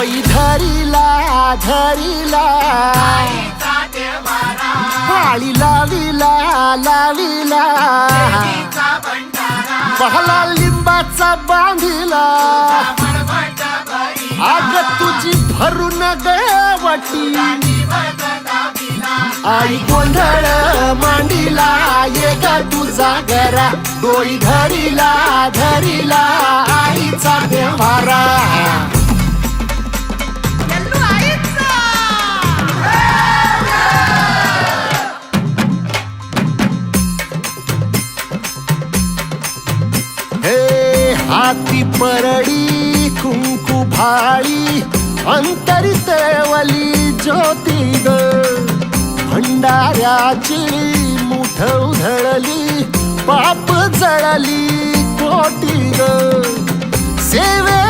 डोई धरिला धरिला पाळी लाविला लाविला पहला लिंबाचा बांधिला आग तुझी भरून गवटी आई गोंधळ मांडीला ये ग तुझा घरा डोई धरिला धरिला आईचा व्यवहारा हाती परडी कुंकू भाळी अंतरी तेवली ज्योती ग भंडाऱ्याची मुठ उधळली पाप जळली कोटी ग सेवे